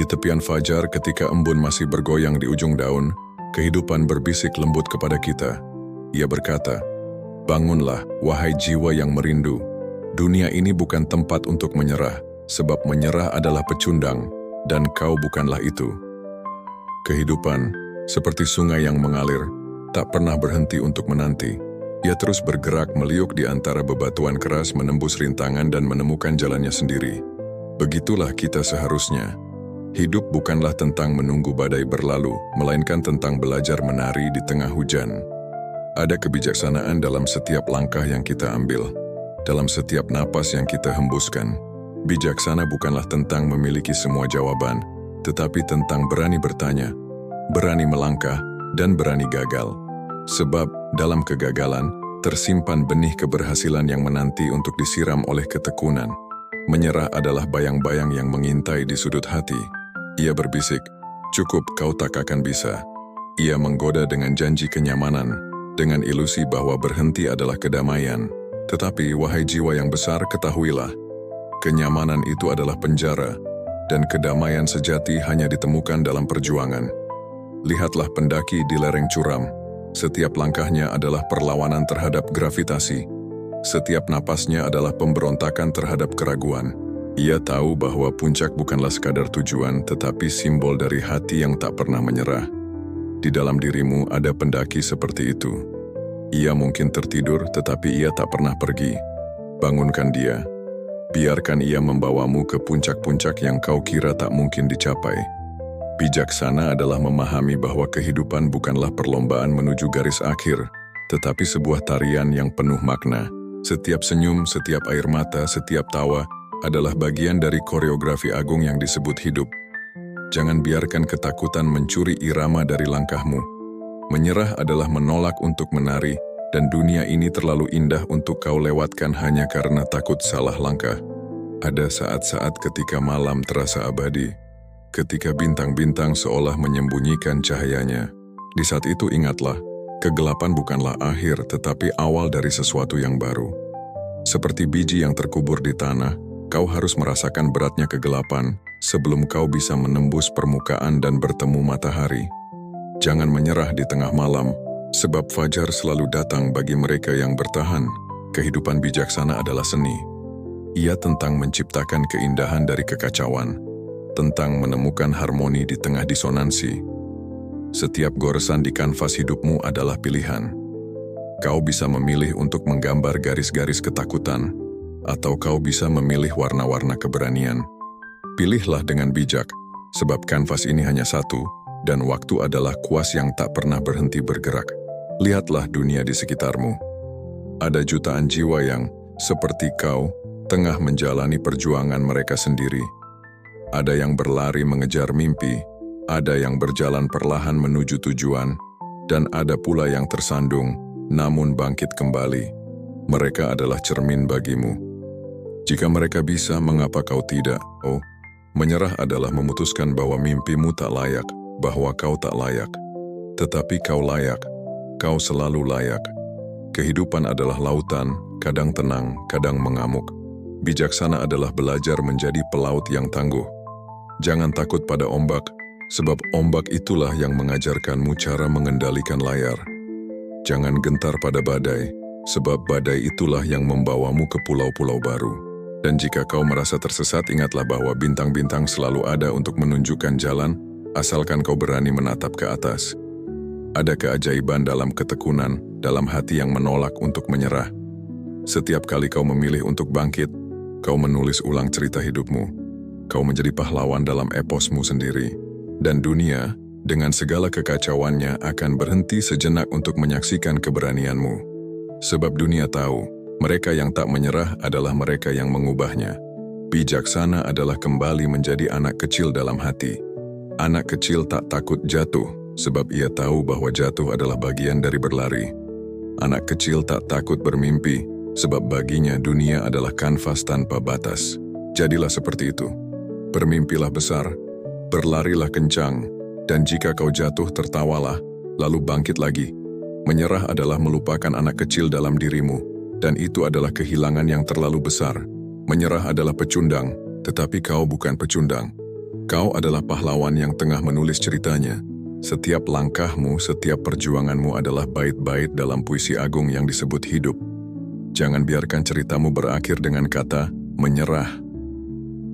Di tepian fajar ketika embun masih bergoyang di ujung daun, kehidupan berbisik lembut kepada kita. Ia berkata, "Bangunlah, wahai jiwa yang merindu. Dunia ini bukan tempat untuk menyerah, sebab menyerah adalah pecundang, dan kau bukanlah itu." Kehidupan, seperti sungai yang mengalir, tak pernah berhenti untuk menanti. Ia terus bergerak meliuk di antara bebatuan keras menembus rintangan dan menemukan jalannya sendiri. Begitulah kita seharusnya. Hidup bukanlah tentang menunggu badai berlalu, melainkan tentang belajar menari di tengah hujan. Ada kebijaksanaan dalam setiap langkah yang kita ambil, dalam setiap napas yang kita hembuskan. Bijaksana bukanlah tentang memiliki semua jawaban, tetapi tentang berani bertanya, berani melangkah, dan berani gagal. Sebab dalam kegagalan, tersimpan benih keberhasilan yang menanti untuk disiram oleh ketekunan. Menyerah adalah bayang-bayang yang mengintai di sudut hati. Ia berbisik, "Cukup, kau tak akan bisa." Ia menggoda dengan janji kenyamanan, dengan ilusi bahwa berhenti adalah kedamaian. Tetapi, wahai jiwa yang besar, ketahuilah, kenyamanan itu adalah penjara, dan kedamaian sejati hanya ditemukan dalam perjuangan. Lihatlah pendaki di lereng curam. Setiap langkahnya adalah perlawanan terhadap gravitasi. Setiap napasnya adalah pemberontakan terhadap keraguan. Ia tahu bahwa puncak bukanlah sekadar tujuan, tetapi simbol dari hati yang tak pernah menyerah. Di dalam dirimu ada pendaki seperti itu. Ia mungkin tertidur, tetapi ia tak pernah pergi. Bangunkan dia. Biarkan ia membawamu ke puncak-puncak yang kau kira tak mungkin dicapai. Bijaksana adalah memahami bahwa kehidupan bukanlah perlombaan menuju garis akhir, tetapi sebuah tarian yang penuh makna. Setiap senyum, setiap air mata, setiap tawa adalah bagian dari koreografi agung yang disebut hidup. Jangan biarkan ketakutan mencuri irama dari langkahmu. Menyerah adalah menolak untuk menari, dan dunia ini terlalu indah untuk kau lewatkan hanya karena takut salah langkah. Ada saat-saat ketika malam terasa abadi, ketika bintang-bintang seolah menyembunyikan cahayanya. Di saat itu ingatlah, kegelapan bukanlah akhir tetapi awal dari sesuatu yang baru. Seperti biji yang terkubur di tanah, kau harus merasakan beratnya kegelapan sebelum kau bisa menembus permukaan dan bertemu matahari. Jangan menyerah di tengah malam, sebab fajar selalu datang bagi mereka yang bertahan. Kehidupan bijaksana adalah seni. Ia tentang menciptakan keindahan dari kekacauan, tentang menemukan harmoni di tengah disonansi. Setiap goresan di kanvas hidupmu adalah pilihan. Kau bisa memilih untuk menggambar garis-garis ketakutan, atau kau bisa memilih warna-warna keberanian. Pilihlah dengan bijak, sebab kanvas ini hanya satu, dan waktu adalah kuas yang tak pernah berhenti bergerak. Lihatlah dunia di sekitarmu. Ada jutaan jiwa yang, seperti kau, tengah menjalani perjuangan mereka sendiri. Ada yang berlari mengejar mimpi, ada yang berjalan perlahan menuju tujuan, dan ada pula yang tersandung, namun bangkit kembali. Mereka adalah cermin bagimu. Jika mereka bisa, mengapa kau tidak? Oh, menyerah adalah memutuskan bahwa mimpimu tak layak, bahwa kau tak layak. Tetapi kau layak, kau selalu layak. Kehidupan adalah lautan, kadang tenang, kadang mengamuk. Bijaksana adalah belajar menjadi pelaut yang tangguh. Jangan takut pada ombak, sebab ombak itulah yang mengajarkanmu cara mengendalikan layar. Jangan gentar pada badai, sebab badai itulah yang membawamu ke pulau-pulau baru. Dan jika kau merasa tersesat, ingatlah bahwa bintang-bintang selalu ada untuk menunjukkan jalan, asalkan kau berani menatap ke atas. Ada keajaiban dalam ketekunan, dalam hati yang menolak untuk menyerah. Setiap kali kau memilih untuk bangkit, kau menulis ulang cerita hidupmu. Kau menjadi pahlawan dalam eposmu sendiri. Dan dunia, dengan segala kekacauannya, akan berhenti sejenak untuk menyaksikan keberanianmu. Sebab dunia tahu, mereka yang tak menyerah adalah mereka yang mengubahnya. Bijaksana adalah kembali menjadi anak kecil dalam hati. Anak kecil tak takut jatuh, sebab ia tahu bahwa jatuh adalah bagian dari berlari. Anak kecil tak takut bermimpi, sebab baginya dunia adalah kanvas tanpa batas. Jadilah seperti itu. Bermimpilah besar, berlarilah kencang, dan jika kau jatuh, tertawalah, lalu bangkit lagi. Menyerah adalah melupakan anak kecil dalam dirimu, dan itu adalah kehilangan yang terlalu besar. Menyerah adalah pecundang, tetapi kau bukan pecundang. Kau adalah pahlawan yang tengah menulis ceritanya. Setiap langkahmu, setiap perjuanganmu adalah bait-bait dalam puisi agung yang disebut hidup. Jangan biarkan ceritamu berakhir dengan kata menyerah.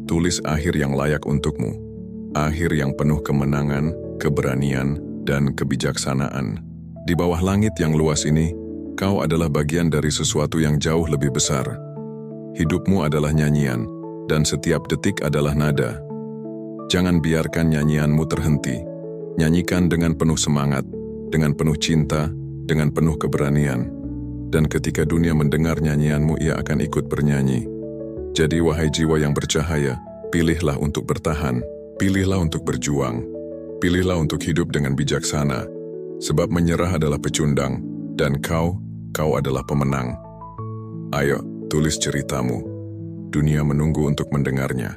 Tulis akhir yang layak untukmu. Akhir yang penuh kemenangan, keberanian, dan kebijaksanaan. Di bawah langit yang luas ini, kau adalah bagian dari sesuatu yang jauh lebih besar. Hidupmu adalah nyanyian, dan setiap detik adalah nada. Jangan biarkan nyanyianmu terhenti. Nyanyikan dengan penuh semangat, dengan penuh cinta, dengan penuh keberanian. Dan ketika dunia mendengar nyanyianmu, ia akan ikut bernyanyi. Jadi wahai jiwa yang bercahaya, pilihlah untuk bertahan, pilihlah untuk berjuang, pilihlah untuk hidup dengan bijaksana. Sebab menyerah adalah pecundang, dan kau adalah pemenang. Ayo, tulis ceritamu. Dunia menunggu untuk mendengarnya.